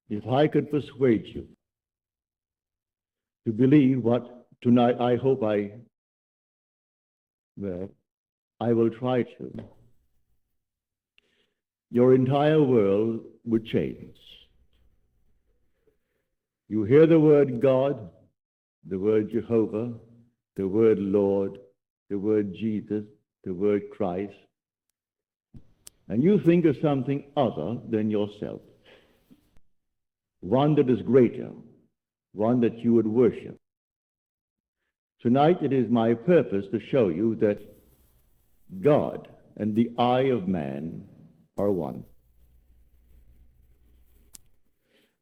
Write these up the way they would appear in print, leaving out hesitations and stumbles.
If I could persuade you to believe what tonight I hope I will try to, your entire world would change. You hear the word God, the word Jehovah, the word Lord, the word Jesus, the word Christ, and you think of something other than yourself, one that is greater, one that you would worship. Tonight it is my purpose to show you that God and the eye of man are one.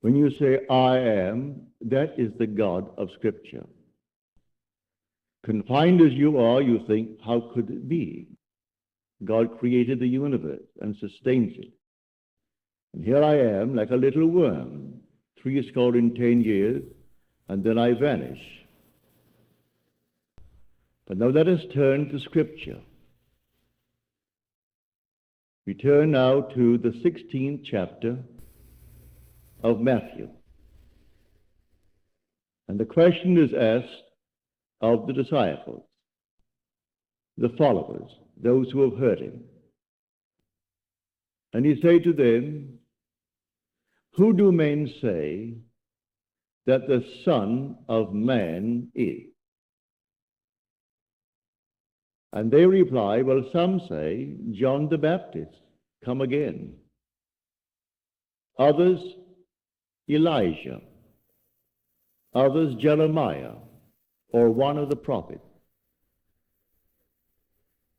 When you say, I am, that is the God of Scripture. Confined as you are, you think, how could it be? God created the universe and sustains it. And here I am, like a little worm, 10 years, and then I vanish. But now let us turn to Scripture. We turn now to the 16th chapter of Matthew. And the question is asked of the disciples, the followers, those who have heard him. And he said to them, who do men say that the Son of Man is? And they reply, well, some say John the Baptist, come again. Others, Elijah. Others, Jeremiah, or one of the prophets.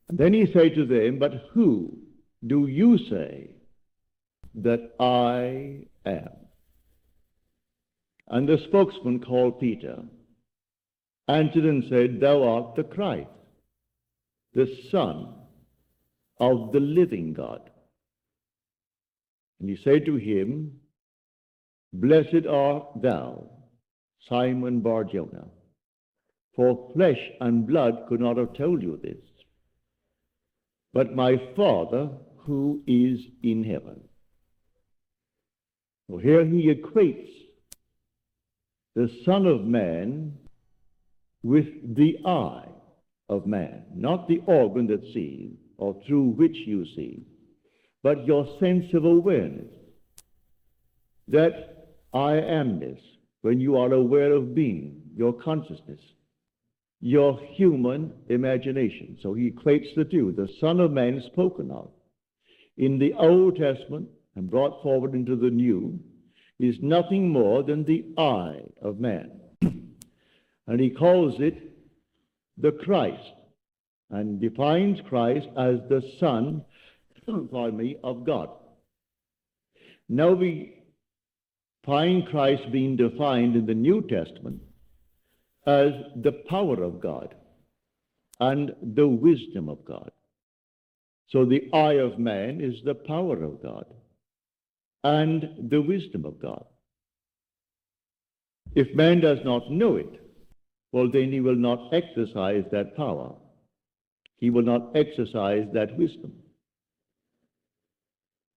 And then he said to them, but who do you say that I am? And the spokesman called Peter answered and said, thou art the Christ, the Son of the living God. And he said to him, blessed art thou, Simon Bar-Jonah, for flesh and blood could not have told you this, but my Father who is in heaven. So here he equates the Son of Man with the eye of man, not the organ that sees or through which you see, but your sense of awareness, that I amness, when you are aware of being, your consciousness, your human imagination. So he equates the two. The Son of Man spoken of in the Old Testament and brought forward into the New is nothing more than the eye of man. And he calls it the Christ, and defines Christ as the Son, of God. Now we find Christ being defined in the New Testament as the power of God and the wisdom of God. So the eye of man is the power of God and the wisdom of God. If man does not know it, well, then he will not exercise that power. He will not exercise that wisdom.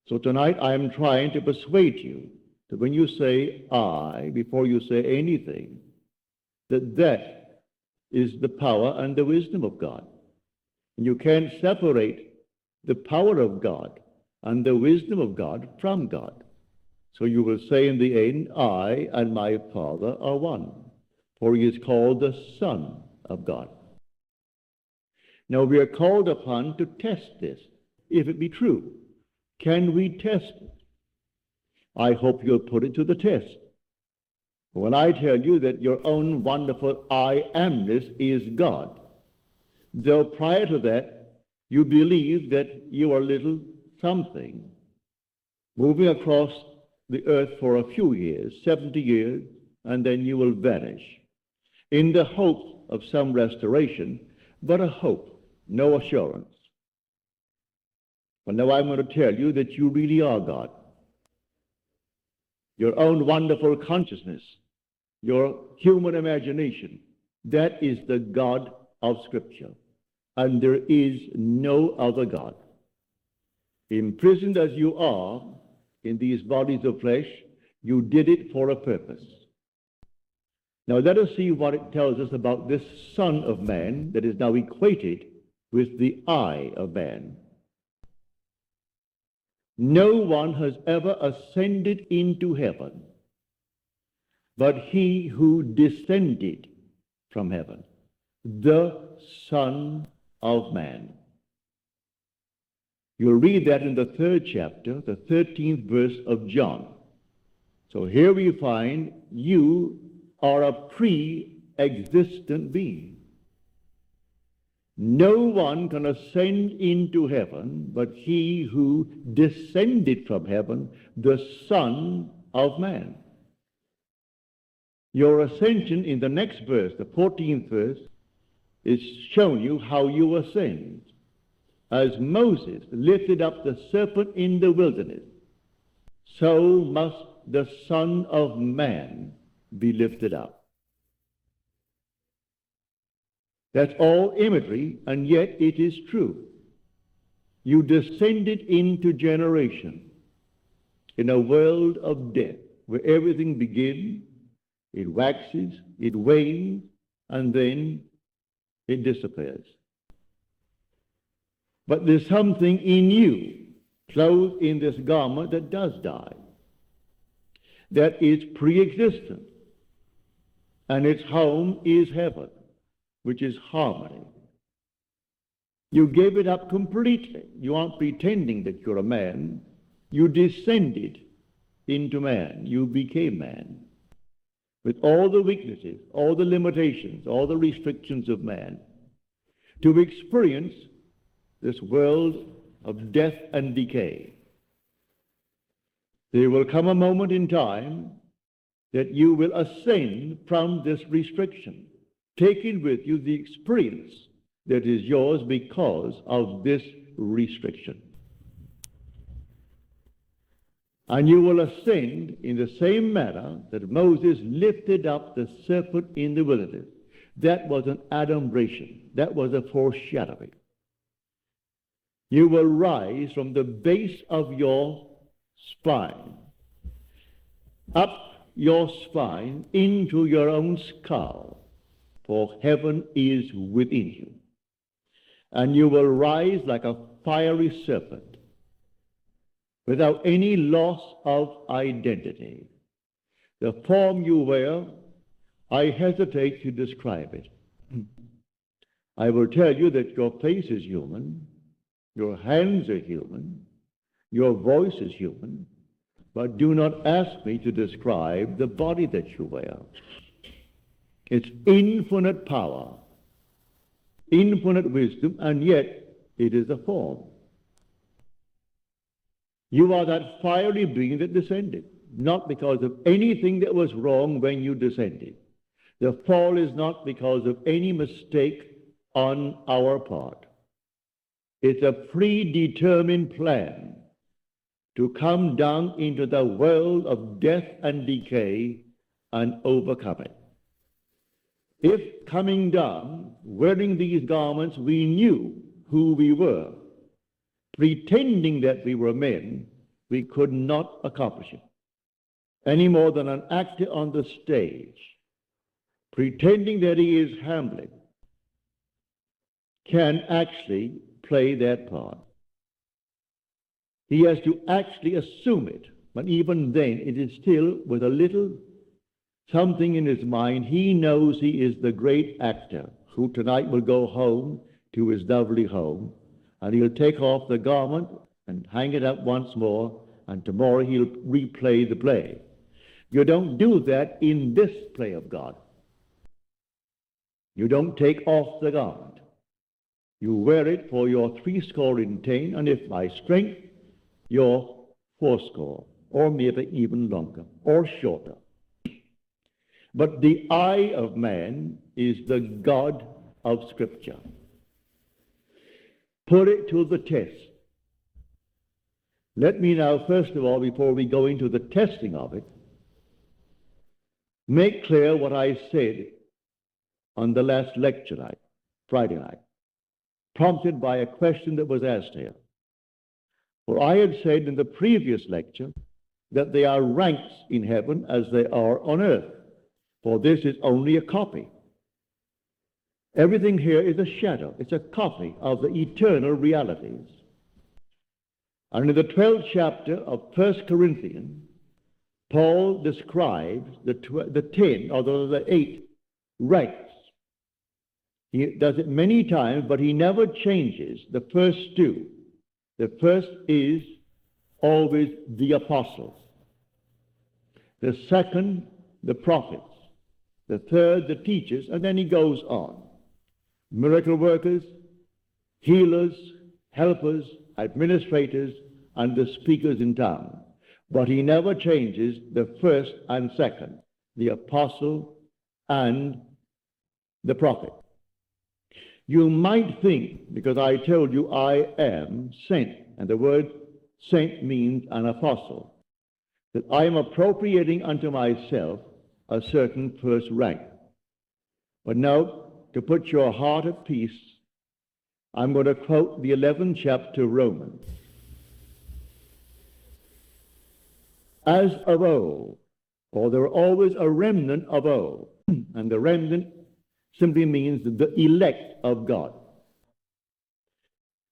So tonight I am trying to persuade you that when you say I, before you say anything, that is the power and the wisdom of God. And you can't separate the power of God and the wisdom of God from God. So you will say in the end, I and my Father are one, for he is called the Son of God. Now we are called upon to test this, if it be true. Can we test it? I hope you'll put it to the test. When I tell you that your own wonderful I amness is God, though prior to that you believe that you are little something, moving across the earth for a few years, 70 years, and then you will vanish, in the hope of some restoration, but a hope, no assurance. But now I'm going to tell you that you really are God. Your own wonderful consciousness, your human imagination, that is the God of Scripture. And there is no other God. Imprisoned as you are in these bodies of flesh, You did it for a purpose. Now let us see what it tells us about this Son of Man that is now equated with the I of man. No one has ever ascended into heaven but he who descended from heaven, the Son of Man. You'll read that in the 3rd chapter, the 13th verse of John. So here we find you are a pre-existent being. No one can ascend into heaven but he who descended from heaven, the Son of Man. Your ascension in the next verse, the 14th verse, is showing you how you ascend. As Moses lifted up the serpent in the wilderness, so must the Son of Man be lifted up. That's all imagery, and yet it is true. You descended into generation in a world of death where everything begins, it waxes, it wanes, and then it disappears. But there's something in you, clothed in this garment, that does die, that is pre-existent, and its home is heaven, which is harmony. You gave it up completely. You aren't pretending that you're a man. You descended into man. You became man, with all the weaknesses, all the limitations, all the restrictions of man, to experience this world of death and decay. There will come a moment in time that you will ascend from this restriction, taking with you the experience that is yours because of this restriction. And you will ascend in the same manner that Moses lifted up the serpent in the wilderness. That was an adumbration. That was a foreshadowing. You will rise from the base of your spine, up your spine into your own skull, for heaven is within you. And you will rise like a fiery serpent, without any loss of identity. The form you wear, I hesitate to describe it. I will tell you that your face is human, your hands are human, your voice is human, but do not ask me to describe the body that you wear. It's infinite power, infinite wisdom, and yet it is a form. You are that fiery being that descended, not because of anything that was wrong when you descended. The fall is not because of any mistake on our part. It's a predetermined plan to come down into the world of death and decay and overcome it. If coming down, wearing these garments, we knew who we were, pretending that we were men, we could not accomplish it, any more than an actor on the stage, pretending that he is Hamlet, can actually play that part. He has to actually assume it, but even then it is still with a little something in his mind. He knows he is the great actor who tonight will go home to his lovely home, and he'll take off the garment and hang it up once more, and tomorrow he'll replay the play. You don't do that in this play of God. You don't take off the garment. You wear it for your 10, and if by strength, your 40, or maybe even longer, or shorter. But the I of man is the God of Scripture. Put it to the test. Let me now, first of all, before we go into the testing of it, make clear what I said on the last lecture night, Friday night, prompted by a question that was asked here. For I had said in the previous lecture that there are ranks in heaven as there are on earth, for this is only a copy. Everything here is a shadow. It's a copy of the eternal realities. And in the 12th chapter of 1 Corinthians, Paul describes the 10, or the 8 ranks. He does it many times, but he never changes the first two. The first is always the apostles. The second, the prophets. The third, the teachers, and then he goes on. Miracle workers, healers, helpers, administrators, and the speakers in tongues. But he never changes the first and second, the apostle and the prophet. You might think, because I told you I am sent, and the word sent means an apostle, that I am appropriating unto myself a certain first rank. But now, to put your heart at peace, I'm going to quote the 11th chapter of Romans. As of old, for there are always a remnant of old, and the remnant simply means the elect of God.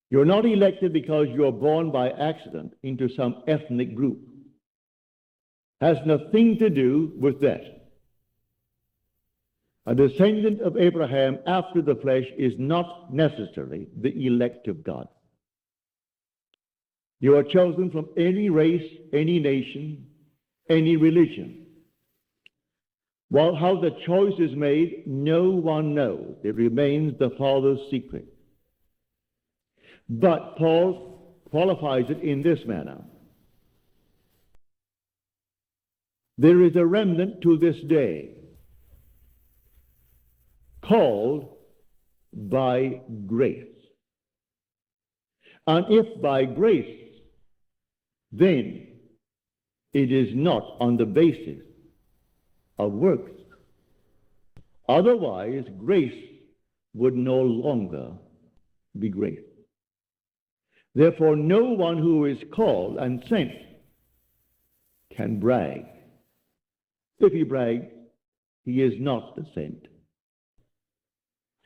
You're not elected because you're born by accident into some ethnic group. Has nothing to do with that. A descendant of Abraham after the flesh is not necessarily the elect of God. You are chosen from any race, any nation, any religion. Well, how the choice is made, no one knows. It remains the Father's secret. But Paul qualifies it in this manner. There is a remnant to this day, called by grace. And if by grace, then it is not on the basis of works. Otherwise, grace would no longer be grace. Therefore, no one who is called and sent can brag. If he brags, he is not the sent.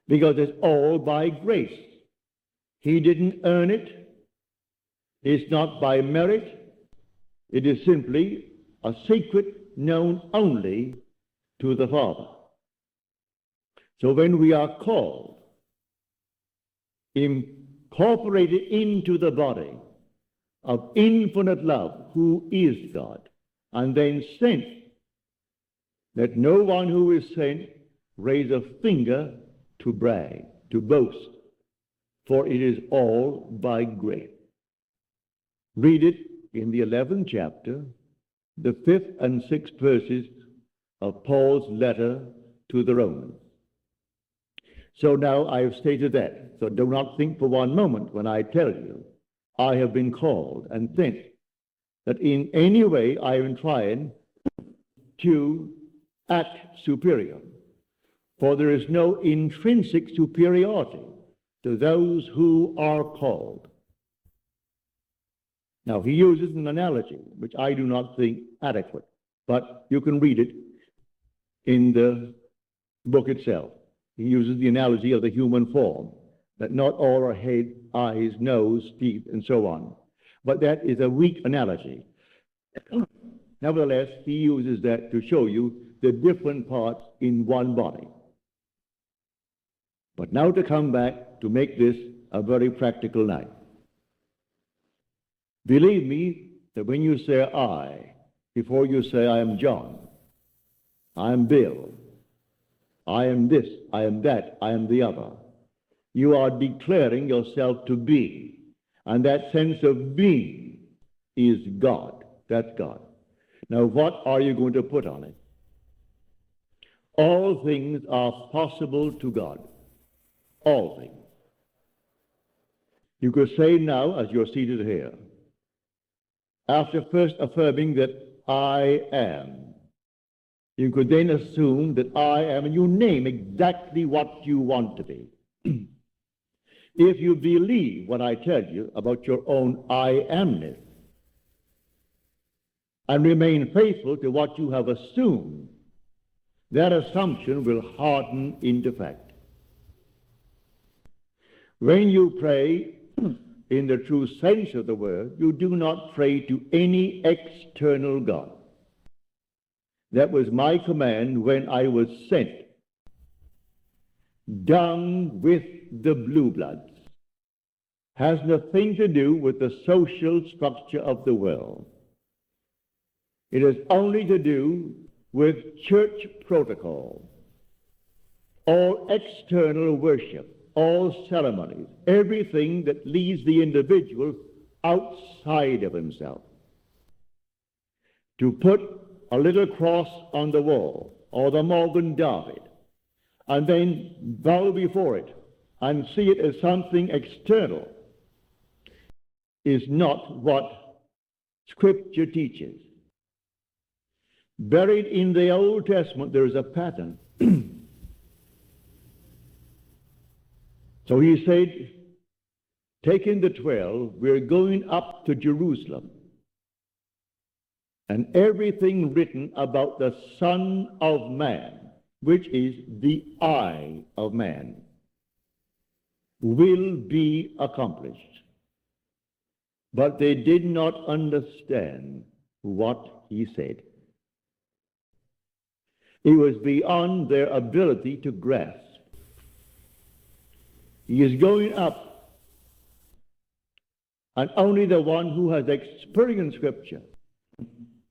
Because it's all by grace. He didn't earn it. It's not by merit. It is simply a secret known only to the Father. So when we are called, incorporated into the body of infinite love, who is God, and then sent, let no one who is sent raise a finger to brag, to boast, for it is all by grace. Read it in the 11th chapter, the 5th and 6th verses of Paul's letter to the Romans. So now I have stated that. So do not think for one moment when I tell you I have been called and sent that in any way I am trying to act superior. For there is no intrinsic superiority to those who are called. Now, he uses an analogy, which I do not think adequate, but you can read it in the book itself. He uses the analogy of the human form, that not all are head, eyes, nose, teeth, and so on. But that is a weak analogy. Nevertheless, he uses that to show you the different parts in one body. But now to come back to make this a very practical night. Believe me that when you say I, before you say I am John, I am Bill, I am this, I am that, I am the other, you are declaring yourself to be. And that sense of being is God. That's God. Now what are you going to put on it? All things are possible to God. All things. You could say now, as you're seated here, after first affirming that I am, you could then assume that I am, and you name exactly what you want to be. If you believe what I tell you about your own I amness, and remain faithful to what you have assumed, that assumption will harden into fact. When you pray in the true sense of the word, you do not pray to any external God. That was my command when I was sent down with the blue bloods. Has nothing to do with the social structure of the world. It has only to do with church protocol, all external worship, all ceremonies, everything that leads the individual outside of himself. To put a little cross on the wall, or the Morgan David, and then bow before it and see it as something external, is not what Scripture teaches. Buried in the Old Testament, there is a pattern. So he said, taking the 12, we're going up to Jerusalem. And everything written about the Son of Man, which is the eye of man, will be accomplished. But they did not understand what he said. It was beyond their ability to grasp. He is going up, and only the one who has experienced Scripture,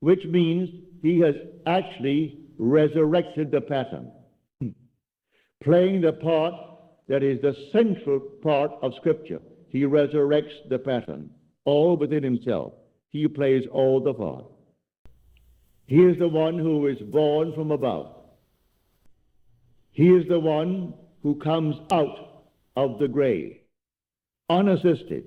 which means he has actually resurrected the pattern, playing the part that is the central part of Scripture. He resurrects the pattern, all within himself. He plays all the part. He is the one who is born from above. He is the one who comes out of the grave, unassisted.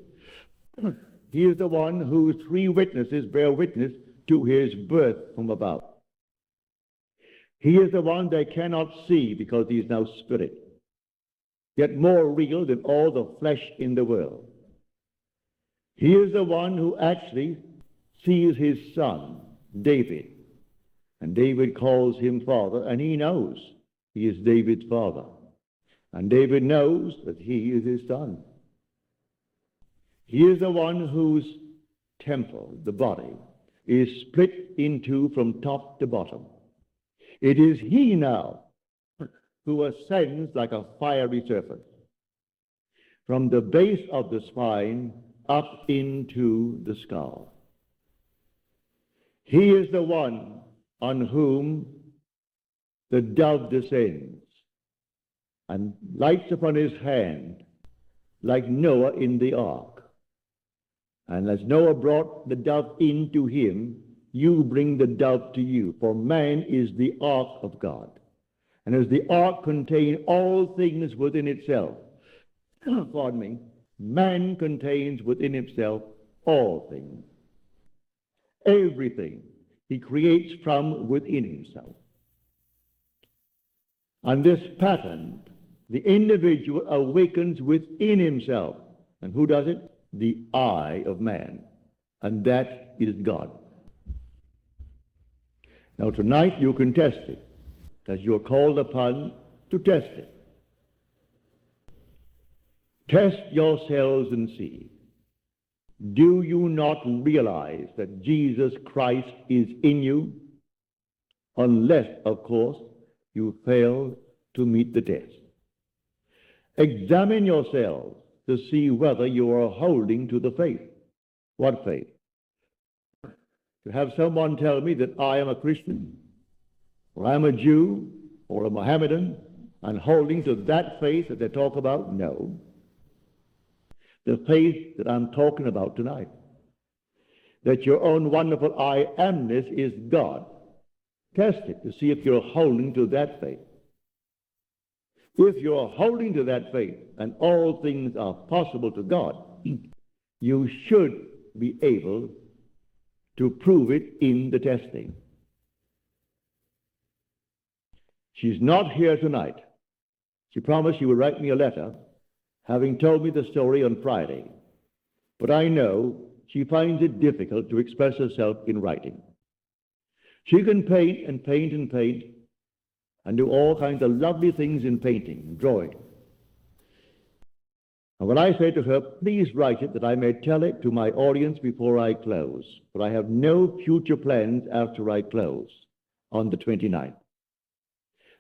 He is the one whose 3 witnesses bear witness to his birth from above. He is the one they cannot see because he is now spirit, yet more real than all the flesh in the world. He is the one who actually sees his son, David, and David calls him father, and he knows he is David's father. And David knows that he is his son. He is the one whose temple, the body, is split in 2 from top to bottom. It is he now who ascends like a fiery serpent from the base of the spine up into the skull. He is the one on whom the dove descends and lights upon his hand like Noah in the ark. And as Noah brought the dove into him, you bring the dove to you, for man is the ark of God. And as the ark contains all things within itself, pardon me, man contains within himself all things. Everything he creates from within himself. And this pattern, the individual awakens within himself. And who does it? The eye of man. And that is God. Now tonight you can test it, as you're called upon to test it. Test yourselves and see. Do you not realize that Jesus Christ is in you? Unless, of course, you fail to meet the test. Examine yourselves to see whether you are holding to the faith. What faith? To have someone tell me that I am a Christian, or I'm a Jew, or a Mohammedan, and holding to that faith that they talk about? No. The faith that I'm talking about tonight, that your own wonderful I amness is God. Test it to see if you're holding to that faith. If you're holding to that faith and all things are possible to God, you should be able to prove it in the testing. She's not here tonight. She promised she would write me a letter, having told me the story on Friday. But I know she finds it difficult to express herself in writing. She can paint and paint and paint and do all kinds of lovely things in painting, drawing. And when I say to her, please write it that I may tell it to my audience before I close, but I have no future plans after I close on the 29th.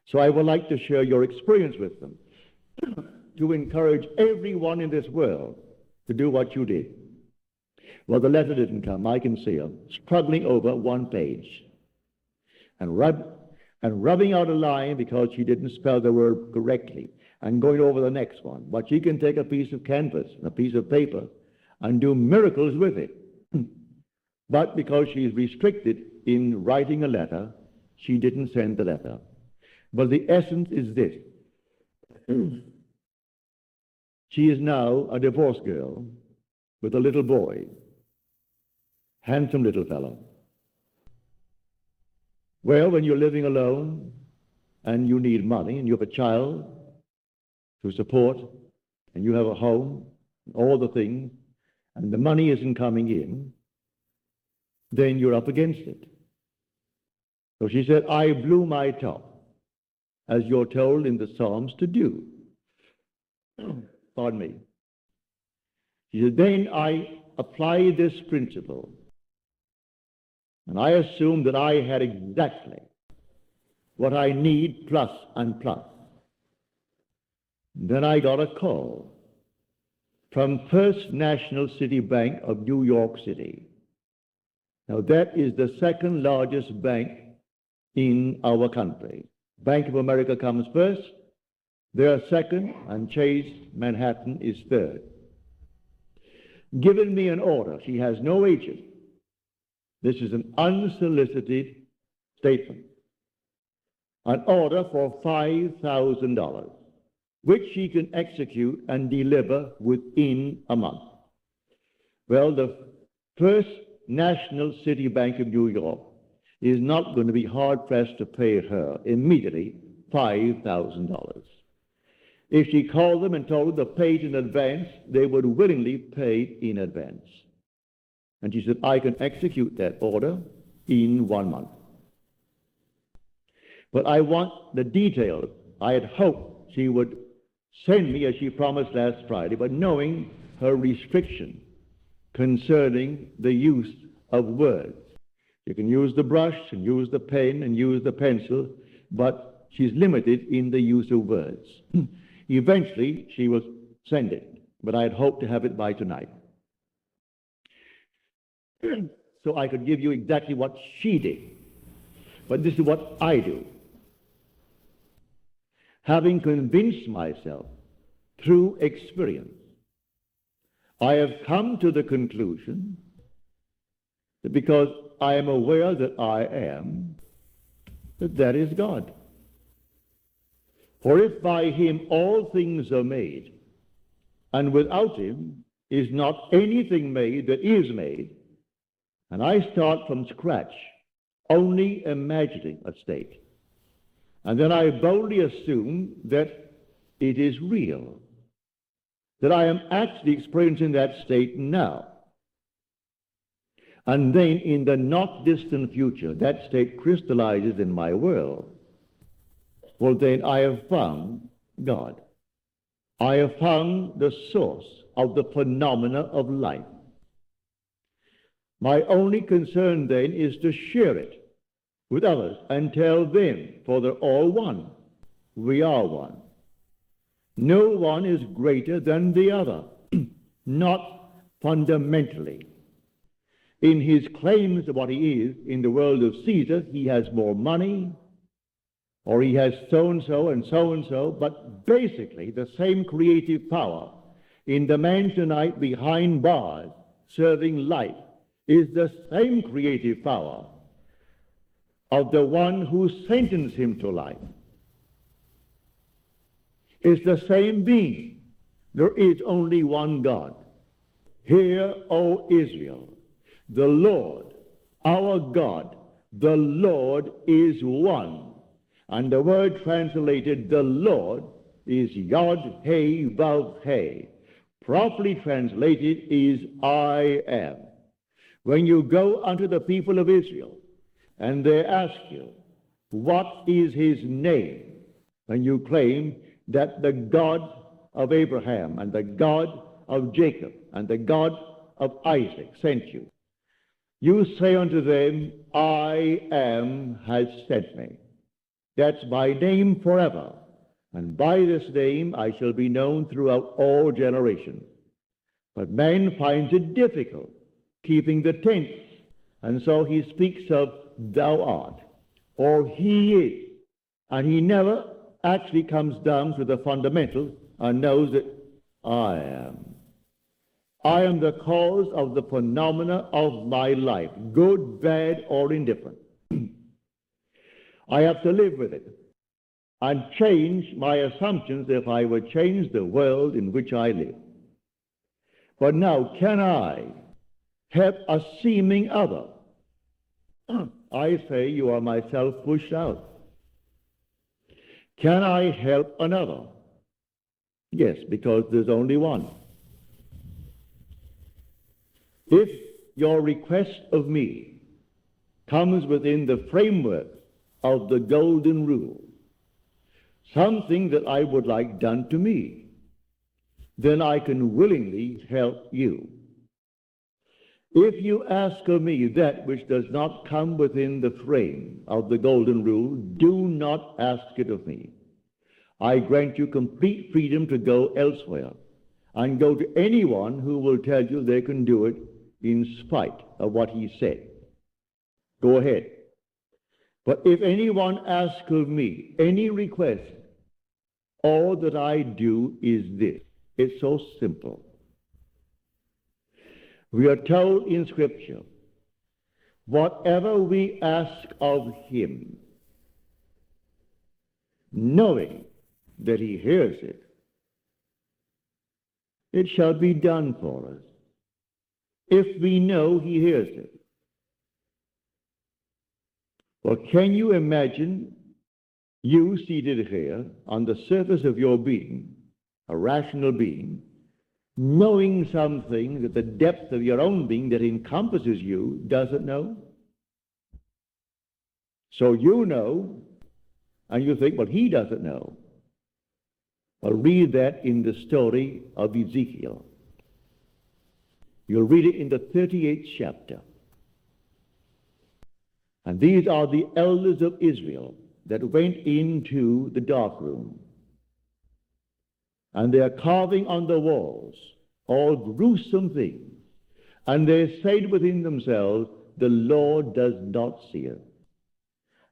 So I would like to share your experience with them, to encourage everyone in this world to do what you did. Well, the letter didn't come. I can see her struggling over one page and rubbing out a line because she didn't spell the word correctly and going over the next one. But she can take a piece of canvas, a piece of paper, and do miracles with it. But because she's restricted in writing a letter, she didn't send the letter. But the essence is this. She is now a divorced girl with a little boy, handsome little fellow. Well, when you're living alone and you need money and you have a child to support and you have a home, all the things, and the money isn't coming in, then you're up against it. So she said, I blew my top, as you're told in the Psalms to do. Pardon me. She said, then I applied this principle, and I assumed that I had exactly what I need plus and plus. Then I got a call from First National City Bank of New York City. Now that is the second largest bank in our country. Bank of America comes first, they're second, and Chase Manhattan is third. Given me an order. She has no agent. This is an unsolicited statement. An order for $5,000, which she can execute and deliver within a month. Well, the First National City Bank of New York is not going to be hard-pressed to pay her immediately $5,000. If she called them and told them to pay it in advance, they would willingly pay in advance. And she said, I can execute that order in 1 month. But I want the details. I had hoped she would send me as she promised last Friday, but knowing her restriction concerning the use of words. You can use the brush and use the pen and use the pencil, but she's limited in the use of words. Eventually, she will send it, but I had hoped to have it by tonight. So I could give you exactly what she did. But this is what I do. Having convinced myself through experience, I have come to the conclusion that because I am aware that I am, that is God. For if by him all things are made, and without him is not anything made that is made, and I start from scratch, only imagining a state, and then I boldly assume that it is real, that I am actually experiencing that state now. And then in the not distant future, that state crystallizes in my world. Well, then I have found God. I have found the source of the phenomena of life. My only concern then is to share it with others and tell them, for they're all one. We are one. No one is greater than the other, not fundamentally. In his claims of what he is in the world of Caesar, he has more money, or he has so-and-so and so-and-so, but basically the same creative power in the man tonight behind bars serving life is the same creative power of the one who sentenced him to life. It's the same being. There is only one God. Hear, O Israel, the Lord, our God, the Lord is one. And the word translated, the Lord, is Yod-Heh-Vav-Heh. Properly translated is I am. When you go unto the people of Israel, and they ask you, what is his name? And you claim that the God of Abraham and the God of Jacob and the God of Isaac sent you. You say unto them, I am has sent me. That's my name forever, and by this name I shall be known throughout all generations. But man finds it difficult keeping the tense, and so he speaks of thou art, or he is, and he never actually comes down to the fundamentals and knows that I am. I am the cause of the phenomena of my life, good, bad, or indifferent. I have to live with it and change my assumptions if I would change the world in which I live. But now, can I help a seeming other? I say you are myself pushed out. Can I help another? Yes, because there's only one. If your request of me comes within the framework of the golden rule, something that I would like done to me, then I can willingly help you. If you ask of me that which does not come within the frame of the golden rule, do not ask it of me. I grant you complete freedom to go elsewhere and go to anyone who will tell you they can do it in spite of what he said. Go ahead. But if anyone asks of me any request, all that I do is this. It's so simple. We are told in Scripture, whatever we ask of him, knowing that he hears it, it shall be done for us, if we know he hears it. Well, can you imagine you seated here on the surface of your being, a rational being, knowing something that the depth of your own being that encompasses you doesn't know? So you know, and you think, well, he doesn't know. Well, read that in the story of Ezekiel. You'll read it in the 38th chapter. And these are the elders of Israel that went into the dark room. And they are carving on the walls all gruesome things. And they said within themselves, the Lord does not see us.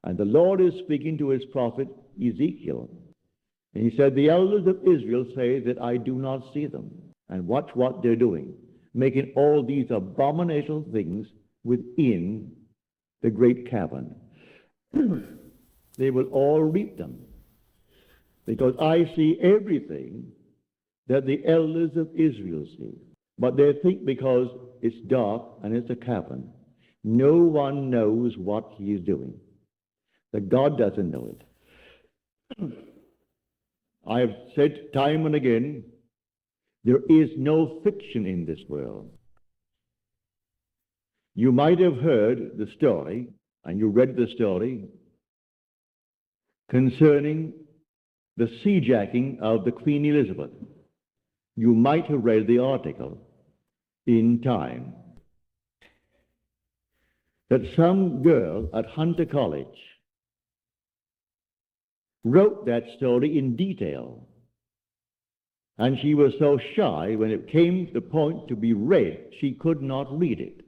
And the Lord is speaking to his prophet Ezekiel. And he said, the elders of Israel say that I do not see them. And watch what they're doing, making all these abominable things within the great cavern. They will all reap them, because I see everything that the elders of Israel see. But they think because it's dark and it's a cavern, no one knows what he is doing. That God doesn't know it. I have said time and again, there is no fiction in this world. You might have heard the story, and you read the story, concerning the seajacking of the Queen Elizabeth. You might have read the article in Time that some girl at Hunter College wrote that story in detail. And she was so shy, when it came to the point to be read, she could not read it.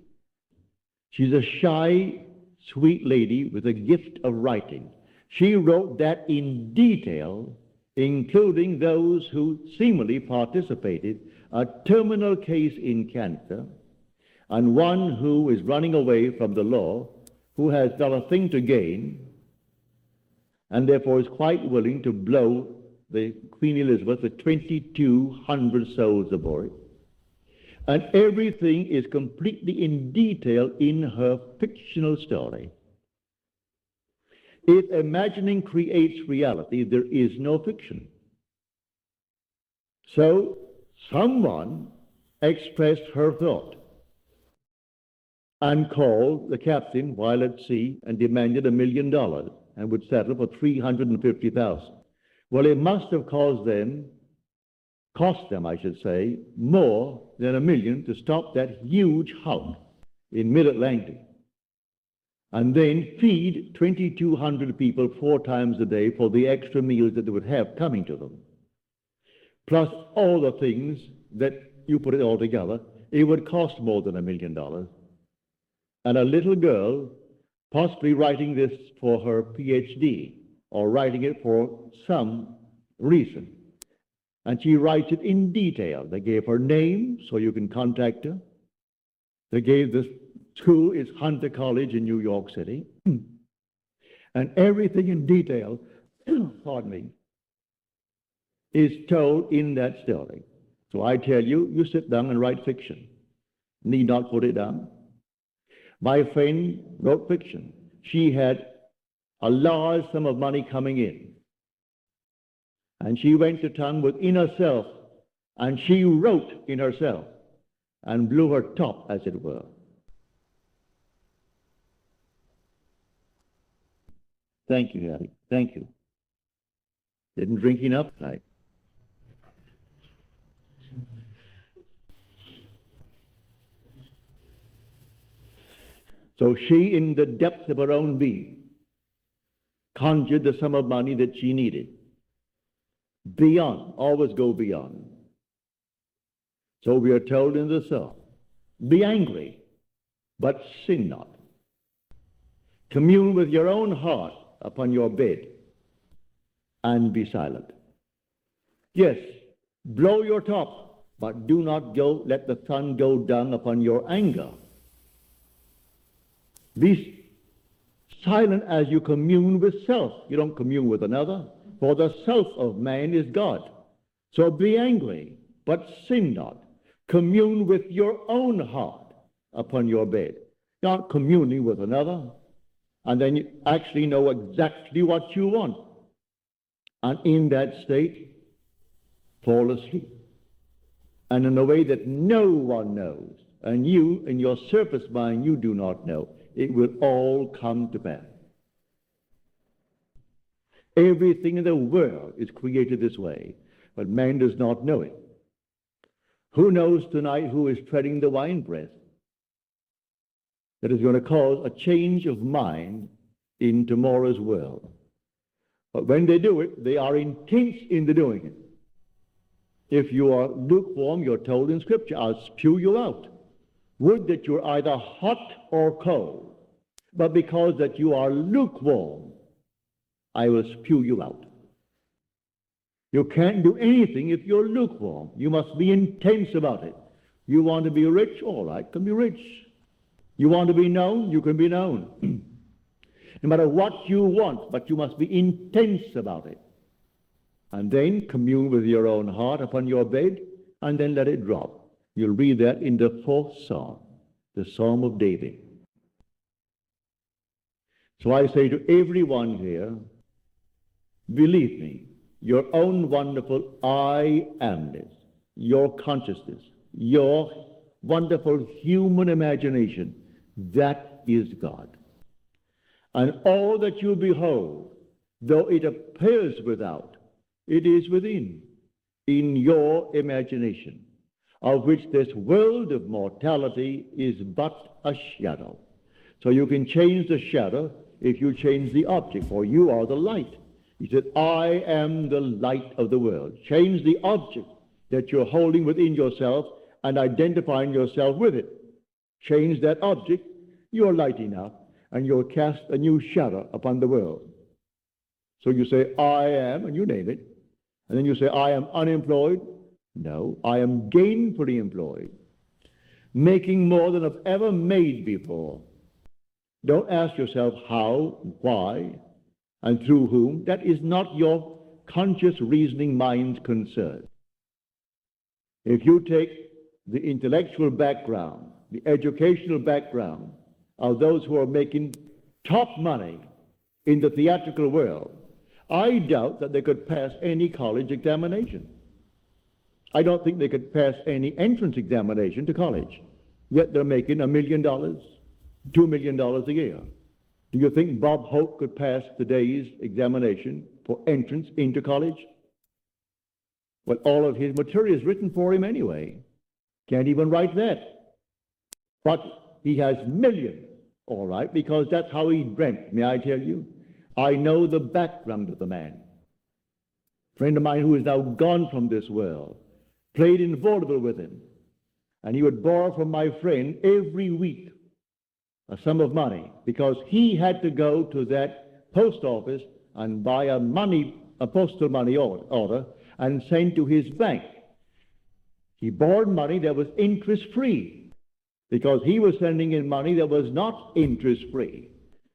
She's a shy, sweet lady with a gift of writing. She wrote that in detail, including those who seemingly participated, a terminal case in cancer, and one who is running away from the law, who has not a thing to gain, and therefore is quite willing to blow the Queen Elizabeth with 2,200 souls aboard. And everything is completely in detail in her fictional story. If imagining creates reality, there is no fiction. So someone expressed her thought. and called the captain while at sea and demanded $1 million and would settle for $350,000. Well, it must have cost them, I should say, more than $1 million to stop that huge hulk in mid-Atlantic and then feed 2,200 people 4 times a day for the extra meals that they would have coming to them. Plus all the things that you put it all together, it would cost more than $1 million. And a little girl, possibly writing this for her PhD or writing it for some reason, and she writes it in detail. They gave her name so you can contact her. They gave the school is Hunter College in New York City, and everything in detail, pardon me, is told in that story. So I tell you, you sit down and write fiction. Need not put it down. My friend wrote fiction. She had a large sum of money coming in, and she went to town within herself, and she wrote in herself and blew her top, as it were. Thank you, Harry. Thank you. Didn't drink enough tonight. So she, in the depths of her own being, conjured the sum of money that she needed. Beyond, always go beyond. So we are told in the psalm, be angry, but sin not. Commune with your own heart upon your bed and be silent. Yes, blow your top, but do not let the sun go down upon your anger. Be silent as you commune with self. You don't commune with another, for the self of man is God. So be angry, but sin not. Commune with your own heart upon your bed. You're not communing with another, and then you actually know exactly what you want. And in that state, fall asleep. And in a way that no one knows, and you, in your surface mind, you do not know, it will all come to pass. Everything in the world is created this way, but man does not know it. Who knows tonight who is treading the winepress that is going to cause a change of mind in tomorrow's world? But when they do it, they are intense in the doing it. If you are lukewarm, you're told in Scripture, I'll spew you out. Would that you're either hot or cold, but because that you are lukewarm, I will spew you out. You can't do anything if you're lukewarm. You must be intense about it. You want to be rich? All right, can be rich. You want to be known? You can be known. No matter what you want, but you must be intense about it. And then commune with your own heart upon your bed, and then let it drop. You'll read that in the 4th Psalm, the Psalm of David. So I say to everyone here, believe me, your own wonderful I amness, your consciousness, your wonderful human imagination, that is God. And all that you behold, though it appears without, it is within, in your imagination, of which this world of mortality is but a shadow. So you can change the shadow if you change the object, for you are the light. He said, I am the light of the world. Change the object that you're holding within yourself and identifying yourself with it. Change that object, you're lighting up, and you'll cast a new shadow upon the world. So you say, I am, and you name it. And then you say, I am unemployed. No, I am gainfully employed, making more than I've ever made before. Don't ask yourself how, why, and through whom. That is not your conscious reasoning mind's concern. If you take the intellectual background, the educational background of those who are making top money in the theatrical world, I doubt that they could pass any college examination. I don't think they could pass any entrance examination to college. Yet they're making $1 million, $2 $2 million a year. Do you think Bob Hope could pass today's examination for entrance into college? Well, all of his material is written for him anyway. Can't even write that. But he has millions, all right, because that's how he dreamt. May I tell you? I know the background of the man. A friend of mine who is now gone from this world played in vaudeville with him, and he would borrow from my friend every week a sum of money because he had to go to that post office and buy a postal money order and send to his bank. He borrowed money that was interest-free because he was sending in money that was not interest-free.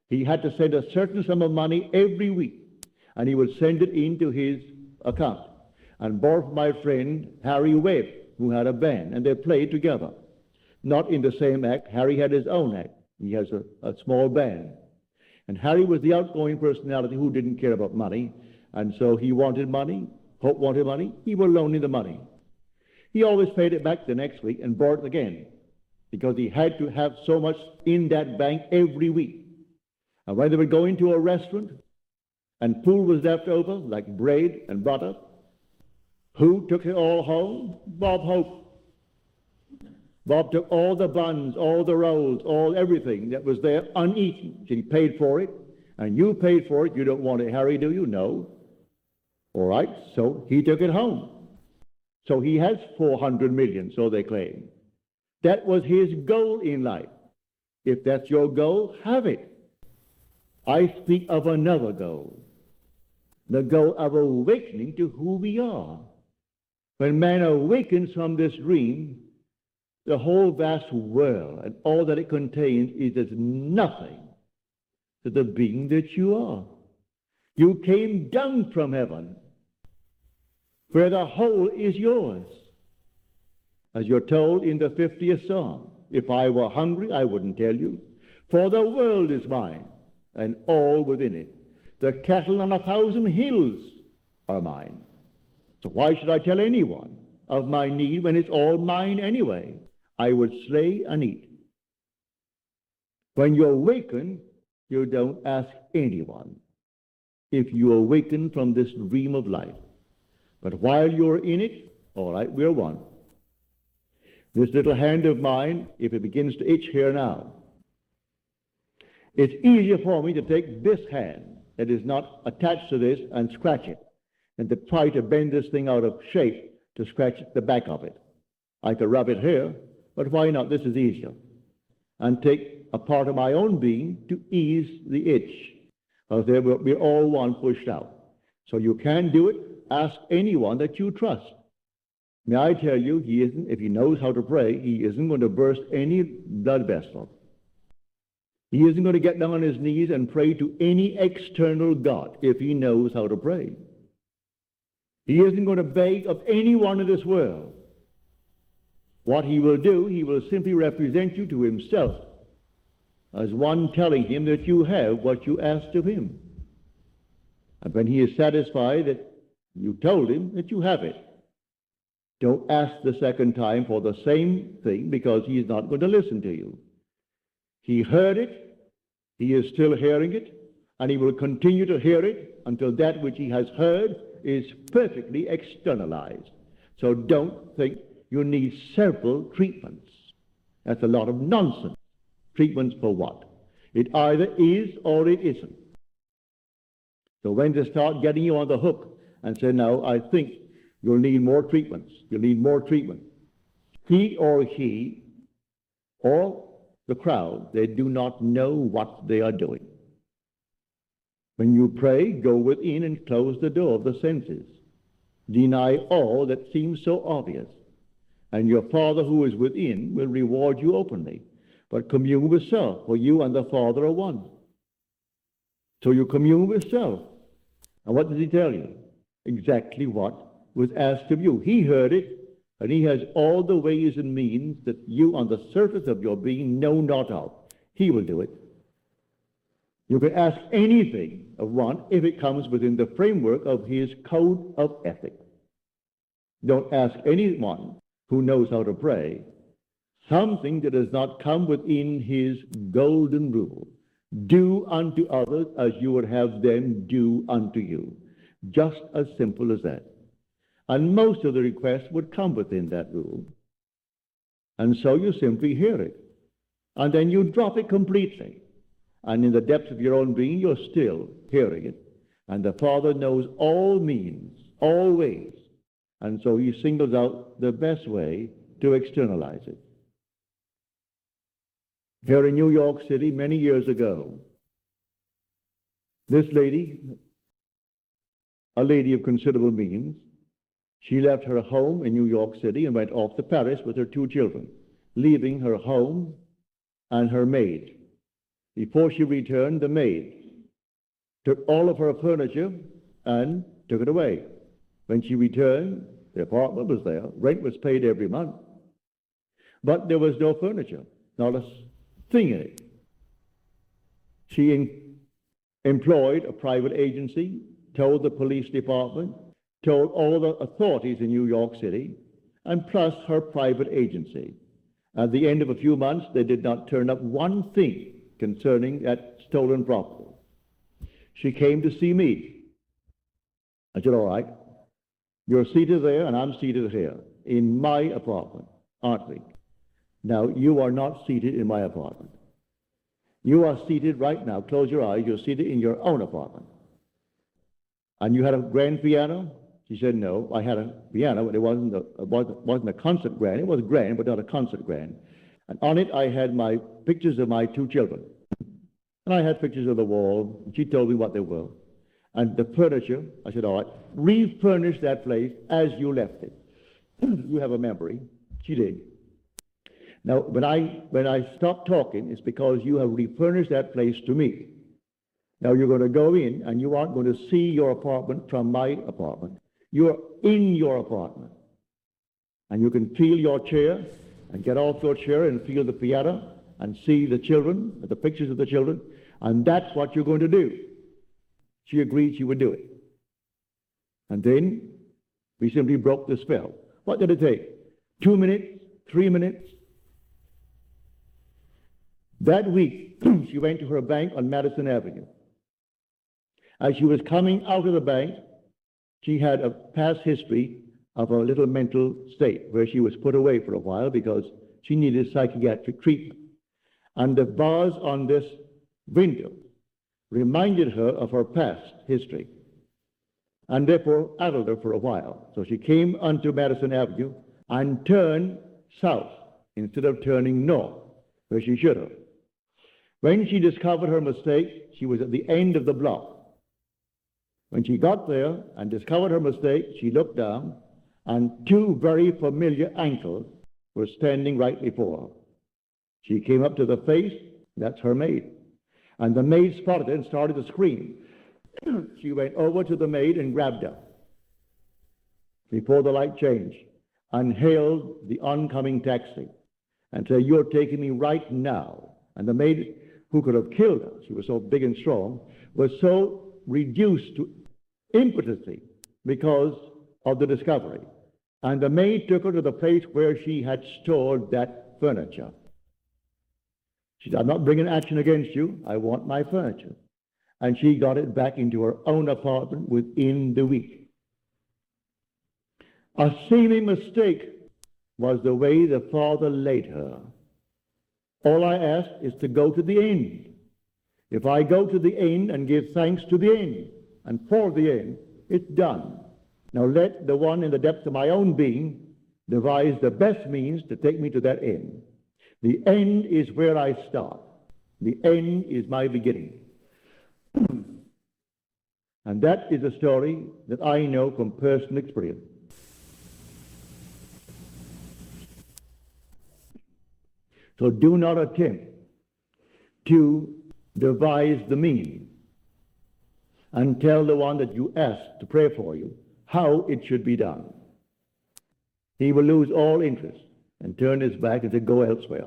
He had to send a certain sum of money every week, and he would send it into his account and borrow from my friend Harry Webb, who had a band, and they played together. Not in the same act. Harry had his own act. He has a small band. And Harry was the outgoing personality who didn't care about money, and so he wanted money. Hope wanted money. He would loan him the money. He always paid it back the next week and borrowed it again because he had to have so much in that bank every week. And when they would go into a restaurant and food was left over, like bread and butter, who took it all home? Bob Hope. Bob took all the buns, all the rolls, everything that was there uneaten. He paid for it, and you paid for it. You don't want it, Harry, do you? No. All right, so he took it home. So he has 400 million, so they claim. That was his goal in life. If that's your goal, have it. I speak of another goal, the goal of awakening to who we are. When man awakens from this dream, the whole vast world and all that it contains is as nothing to the being that you are. You came down from heaven, where the whole is yours. As you're told in the 50th Psalm, if I were hungry, I wouldn't tell you, for the world is mine, and all within it. The cattle on 1,000 hills are mine. So why should I tell anyone of my need when it's all mine anyway? I would slay and eat. When you awaken, you don't ask anyone if you awaken from this dream of life. But while you're in it, all right, we're one. This little hand of mine, if it begins to itch here now, it's easier for me to take this hand that is not attached to this and scratch it than to try to bend this thing out of shape to scratch the back of it. I could rub it here, but why not? This is easier. And take a part of my own being to ease the itch. Because we're all one pushed out. So you can do it. Ask anyone that you trust. May I tell you, if he knows how to pray, he isn't going to burst any blood vessel. He isn't going to get down on his knees and pray to any external God if he knows how to pray. He isn't going to beg of anyone in this world. What he will do, he will simply represent you to himself as one telling him that you have what you asked of him. And when he is satisfied that you told him that you have it, don't ask the second time for the same thing because he is not going to listen to you. He heard it, he is still hearing it, and he will continue to hear it until that which he has heard is perfectly externalized. So don't think you need several treatments. That's a lot of nonsense. Treatments for what? It either is or it isn't. So when they start getting you on the hook and say, no, I think you'll need more treatments. You'll need more treatment. He or the crowd, they do not know what they are doing. When you pray, go within and close the door of the senses. Deny all that seems so obvious. And your Father who is within will reward you openly. But commune with self, for you and the Father are one. So you commune with self. And what does he tell you? Exactly what was asked of you. He heard it, and he has all the ways and means that you on the surface of your being know not of. He will do it. You can ask anything of one if it comes within the framework of his code of ethics. Don't ask anyone who knows how to pray something that does not come within his golden rule. Do unto others as you would have them do unto you. Just as simple as that. And most of the requests would come within that rule. And so you simply hear it. And then you drop it completely. And in the depths of your own being, you're still hearing it. And the Father knows all means, all ways. And so he singles out the best way to externalize it. Here in New York City, many years ago, this lady, a lady of considerable means, she left her home in New York City and went off to Paris with her 2 children, leaving her home and her maid. Before she returned, the maid took all of her furniture and took it away. When she returned, the apartment was there. Rent was paid every month. But there was no furniture, not a thing in it. She employed a private agency, told the police department, told all the authorities in New York City, and plus her private agency. At the end of a few months, they did not turn up one thing concerning that stolen property. She came to see me. I said, all right, you're seated there and I'm seated here in my apartment, aren't we? Now, you are not seated in my apartment. You are seated right now. Close your eyes. You're seated in your own apartment. And you had a grand piano? She said, no, I had a piano, but it wasn't a concert grand. It was grand, but not a concert grand. And on it, I had my pictures of my 2 children. And I had pictures of the wall. And she told me what they were. And the furniture, I said, all right, refurnish that place as you left it. You have a memory. She did. Now, when I stopped talking, it's because you have refurnished that place to me. Now you're going to go in, and you aren't going to see your apartment from my apartment. You're in your apartment. And you can feel your chair, and get off your chair and feel the piano, and see the children, the pictures of the children, and that's what you're going to do. She agreed she would do it. And then we simply broke the spell. What did it take? 2 minutes? 3 minutes? That week, she went to her bank on Madison Avenue. As she was coming out of the bank, she had a past history of a little mental state where she was put away for a while because she needed psychiatric treatment. And the bars on this window reminded her of her past history and therefore addled her for a while. So she came onto Madison Avenue and turned south instead of turning north, where she should have. When she discovered her mistake, she was at the end of the block. When she got there and discovered her mistake, she looked down, and 2 very familiar ankles were standing right before her. She came up to the face, that's her maid. And the maid spotted it and started to scream. She went over to the maid and grabbed her before the light changed and hailed the oncoming taxi and said, you're taking me right now. And the maid, who could have killed her, she was so big and strong, was so reduced to impotency because of the discovery. And the maid took her to the place where she had stored that furniture. She said, I'm not bringing action against you. I want my furniture. And she got it back into her own apartment within the week. A seeming mistake was the way the Father laid her. All I ask is to go to the end. If I go to the end and give thanks to the end and for the end, it's done. Now let the one in the depths of my own being devise the best means to take me to that end. The end is where I start. The end is my beginning. And that is a story that I know from personal experience. So do not attempt to devise the means and tell the one that you asked to pray for you how it should be done. He will lose all interest and turn his back and say, go elsewhere.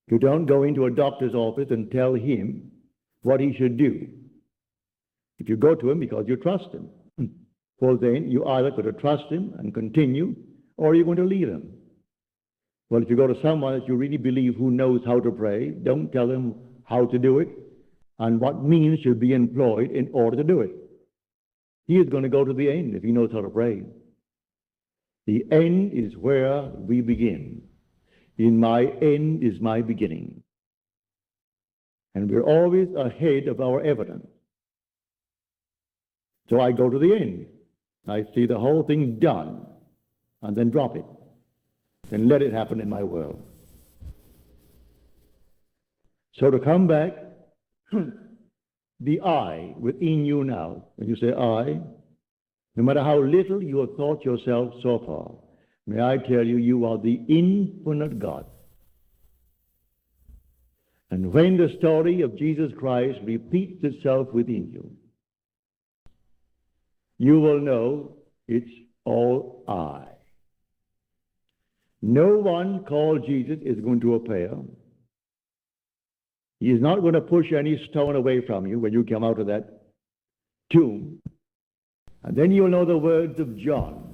You don't go into a doctor's office and tell him what he should do. If you go to him because you trust him, well then you either got to trust him and continue, or you're going to leave him. Well, if you go to someone that you really believe who knows how to pray, don't tell him how to do it and what means should be employed in order to do it. He is going to go to the end if he knows how to pray. The end is where we begin. In my end is my beginning. And we're always ahead of our evidence. So I go to the end. I see the whole thing done, and then drop it. Then let it happen in my world. So to come back, the I within you now, when you say I, no matter how little you have thought yourself so far, may I tell you, you are the infinite God. And when the story of Jesus Christ repeats itself within you, you will know it's all I. No one called Jesus is going to appear. He is not going to push any stone away from you when you come out of that tomb. And then you'll know the words of John.